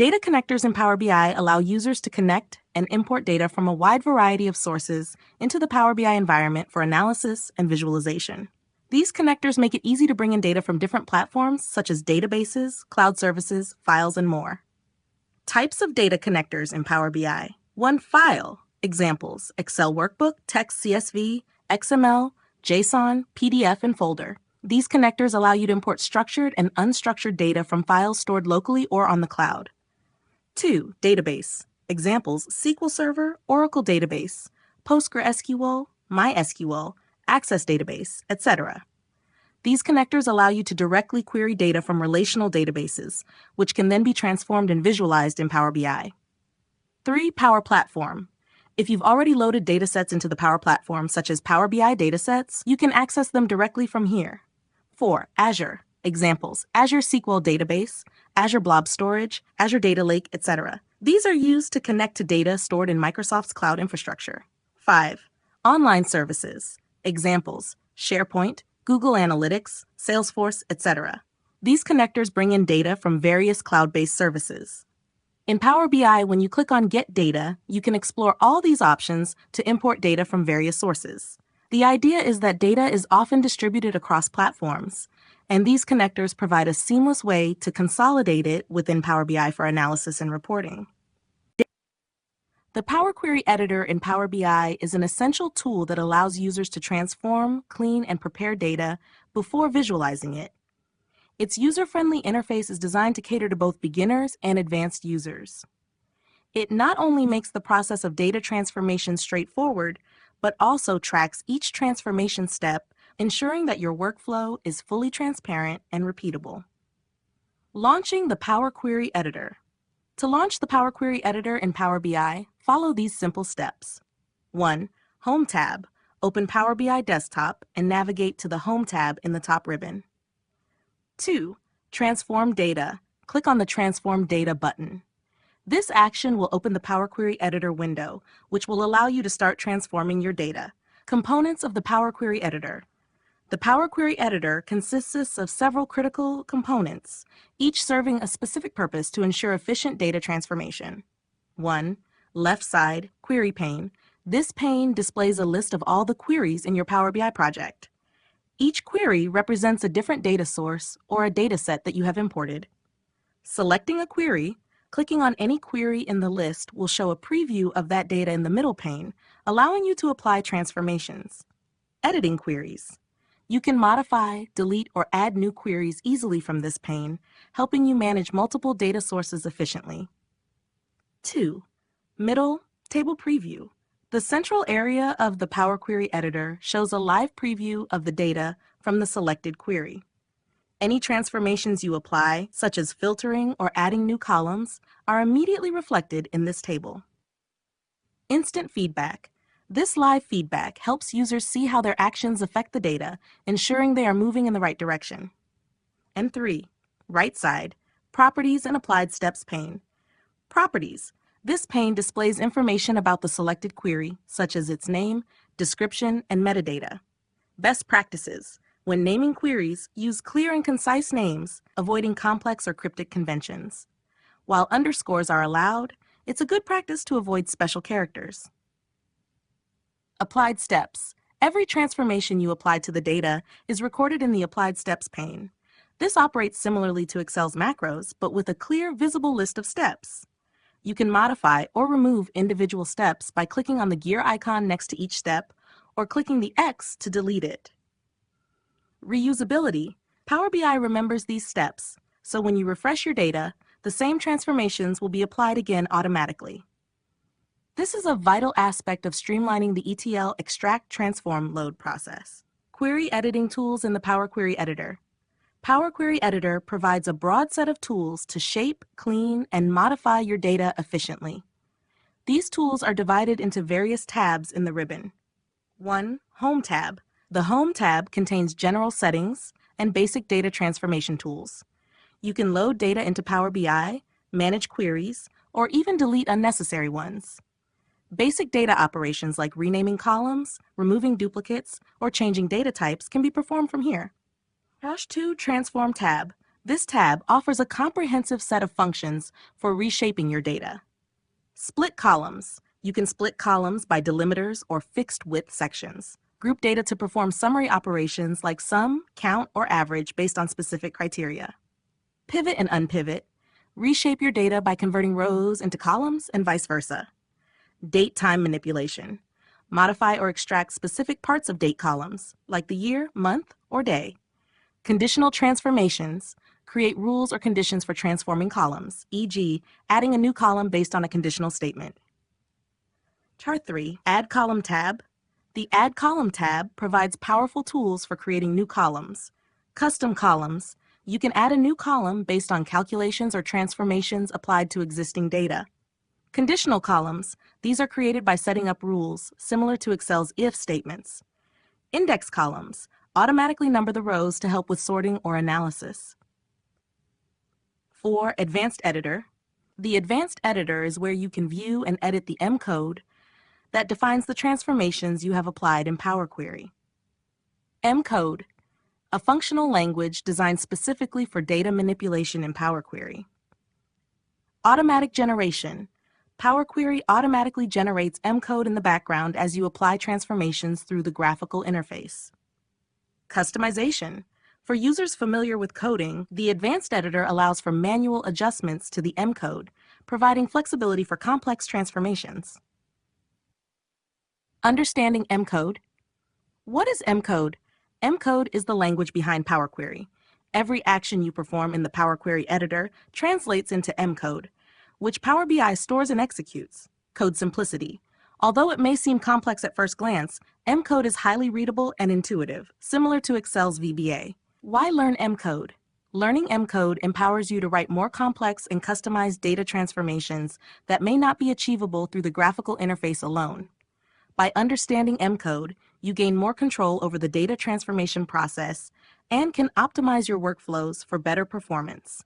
Data connectors in Power BI allow users to connect and import data from a wide variety of sources into the Power BI environment for analysis and visualization. These connectors make it easy to bring in data from different platforms such as databases, cloud services, files, and more. Types of data connectors in Power BI. 1. File. Examples: Excel workbook, text CSV, XML, JSON, PDF, and folder. These connectors allow you to import structured and unstructured data from files stored locally or on the cloud. 2. Database. Examples: SQL Server, Oracle Database, PostgreSQL, MySQL, Access Database, etc. These connectors allow you to directly query data from relational databases, which can then be transformed and visualized in Power BI. 3. Power Platform. If you've already loaded datasets into the Power Platform, such as Power BI datasets, you can access them directly from here. 4. Azure. Examples: Azure SQL Database, Azure Blob Storage, Azure Data Lake, etc. These are used to connect to data stored in Microsoft's cloud infrastructure. 5. Online services. Examples: SharePoint, Google Analytics, Salesforce, etc. These connectors bring in data from various cloud-based services. In Power BI, when you click on Get Data, you can explore all these options to import data from various sources. The idea is that data is often distributed across platforms, and these connectors provide a seamless way to consolidate it within Power BI for analysis and reporting. The Power Query Editor in Power BI is an essential tool that allows users to transform, clean, and prepare data before visualizing it. Its user-friendly interface is designed to cater to both beginners and advanced users. It not only makes the process of data transformation straightforward, but also tracks each transformation step, ensuring that your workflow is fully transparent and repeatable. Launching the Power Query Editor. To launch the Power Query Editor in Power BI, follow these simple steps. 1. Home tab. Open Power BI Desktop and navigate to the Home tab in the top ribbon. 2. Transform Data. Click on the Transform Data button. This action will open the Power Query Editor window, which will allow you to start transforming your data. Components of the Power Query Editor. The Power Query Editor consists of several critical components, each serving a specific purpose to ensure efficient data transformation. 1. Left side, Query pane. This pane displays a list of all the queries in your Power BI project. Each query represents a different data source or a data set that you have imported. Selecting a query, clicking on any query in the list will show a preview of that data in the middle pane, allowing you to apply transformations. Editing queries. You can modify, delete, or add new queries easily from this pane, helping you manage multiple data sources efficiently. 2. Middle, Table Preview. The central area of the Power Query Editor shows a live preview of the data from the selected query. Any transformations you apply, such as filtering or adding new columns, are immediately reflected in this table. Instant Feedback. This live feedback helps users see how their actions affect the data, ensuring they are moving in the right direction. And 3. Right side, Properties and Applied Steps pane. Properties. This pane displays information about the selected query, such as its name, description, and metadata. Best practices. When naming queries, use clear and concise names, avoiding complex or cryptic conventions. While underscores are allowed, it's a good practice to avoid special characters. Applied Steps. Every transformation you apply to the data is recorded in the Applied Steps pane. This operates similarly to Excel's macros, but with a clear, visible list of steps. You can modify or remove individual steps by clicking on the gear icon next to each step or clicking the X to delete it. Reusability. Power BI remembers these steps, so when you refresh your data, the same transformations will be applied again automatically. This is a vital aspect of streamlining the ETL extract, transform, load process. Query editing tools in the Power Query Editor. Power Query Editor provides a broad set of tools to shape, clean, and modify your data efficiently. These tools are divided into various tabs in the ribbon. 1. Home tab. The Home tab contains general settings and basic data transformation tools. You can load data into Power BI, manage queries, or even delete unnecessary ones. Basic data operations like renaming columns, removing duplicates, or changing data types can be performed from here. #2 Transform tab. This tab offers a comprehensive set of functions for reshaping your data. Split columns. You can split columns by delimiters or fixed width sections. Group data to perform summary operations like sum, count, or average based on specific criteria. Pivot and unpivot. Reshape your data by converting rows into columns and vice versa. Date time manipulation. Modify or extract specific parts of date columns, like the year, month, or day. Conditional transformations. Create rules or conditions for transforming columns, e.g., adding a new column based on a conditional statement. Chart 3. Add Column tab. The Add Column tab provides powerful tools for creating new columns. Custom columns. You can add a new column based on calculations or transformations applied to existing data. Conditional columns. These are created by setting up rules, similar to Excel's if statements. Index columns. Automatically number the rows to help with sorting or analysis. 4. Advanced Editor. The Advanced Editor is where you can view and edit the M code that defines the transformations you have applied in Power Query. M code, a functional language designed specifically for data manipulation in Power Query. Automatic generation. Power Query automatically generates M code in the background as you apply transformations through the graphical interface. Customization. For users familiar with coding, the Advanced Editor allows for manual adjustments to the M code, providing flexibility for complex transformations. Understanding M code. What is M code? M code is the language behind Power Query. Every action you perform in the Power Query editor translates into M code, which Power BI stores and executes. Code simplicity. Although it may seem complex at first glance, M code is highly readable and intuitive, similar to Excel's VBA. Why learn M code? Learning M code empowers you to write more complex and customized data transformations that may not be achievable through the graphical interface alone. By understanding M code, you gain more control over the data transformation process and can optimize your workflows for better performance.